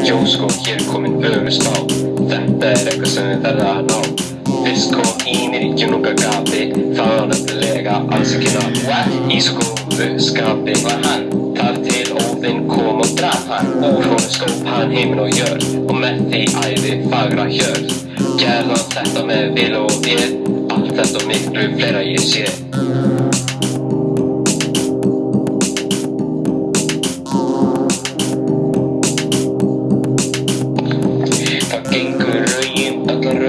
Jó sko, hér komin öfusná. Þetta eitthvað sem þið verða að ná. Fyrst kom ínir í djúnuga gapi. Það var nefnilega alls ekki ná. Í svo góðu skapi var hann. Þar til Óðinn kom og draf hann. Úr honum skóp hann himinn og jörð. Og með því æði fagra hjörð. Gerði hann þetta með vil og vél. Allt þetta og miklu fleira ég sé.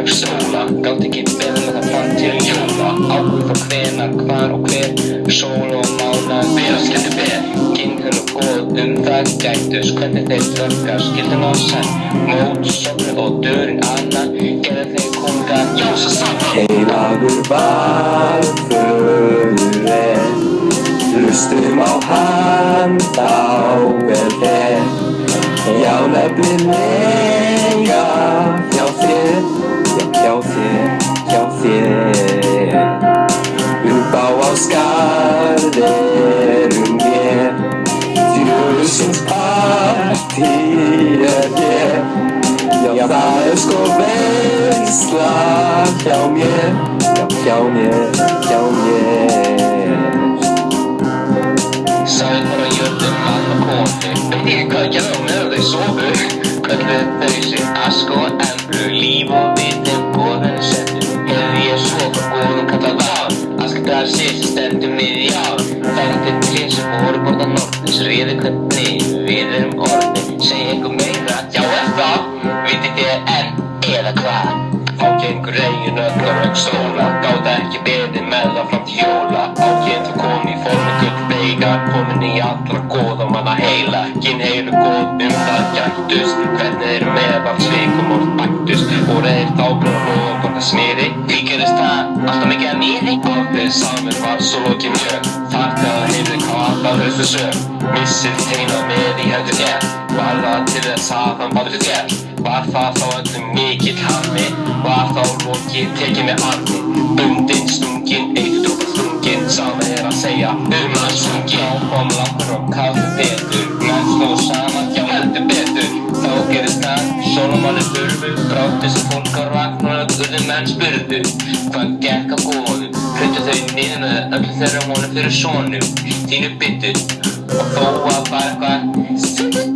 Sóla, gátt ekki beðið með það fann til jóla. Ákveð frá hvenar, hvar og hver. Sól og mána, hver að skildi ber. Kynhun og góð það gætust. Hvernig þeir þörgar, skildi ná senn. Mót, sofnu og dörinn annan. Gerði þeir konga, jósa saman. Heilagur var föðurinn. Hlustum á hann, þá vel. Já, nefnilega hjá þér. Hjá þér upp á skarð erum við djöfulsins partí hér. Já, það sko veisla hjá mér. Sæl bara jörðum mann og konu. Veit ekki hvað gerða með þau sofu. Kölluð þau sig ask og emblu. Líf og viti góðan sendu. Hefði ég sofa góðum kallað á. Askardar sýst stendum við í ár. Þekktir trén sem voru borða norðins. Réði hvernig við erum orðin. Segja einhver meira, já það. Vitið þér enn eða hvað. Þá gengur regin öll og rauk sóla. Gáta ekki beðið með það fram til jóla. Ákinn þú kom í formi gullbeiga. Komin í allra góða manna heila. Kynheilu góð það gættust. Hvernig þeir meðal svikum og bættust. Og reyðir þá blóð og borga smiði. Því gerist það alltaf mikið að nýði. Aldrei samur var svo lokið mjög. Þar til að heyrði hvað allar haustu sög. Missið teina með í hendur þér. Var það til þess að hann báði þér. Var það þá öllum mikill harmi. Var þá lokið tekið með armi. Bundinn, stunginn, eitur og stunginn. Sama að segja hann stunginn. Þá kom lappur og kaffi betur. Menn slóð saman, já heldur betur. Þá gerist það, Sólómoni hurfu. Brátti sem fólk á Ragnarök urðu menn spurðu. Hvað gekk á góðum? Hrundu þau niður með öllu þeirra honum fyrir sonum. Þínu byttu. Og þó að bara eitthvað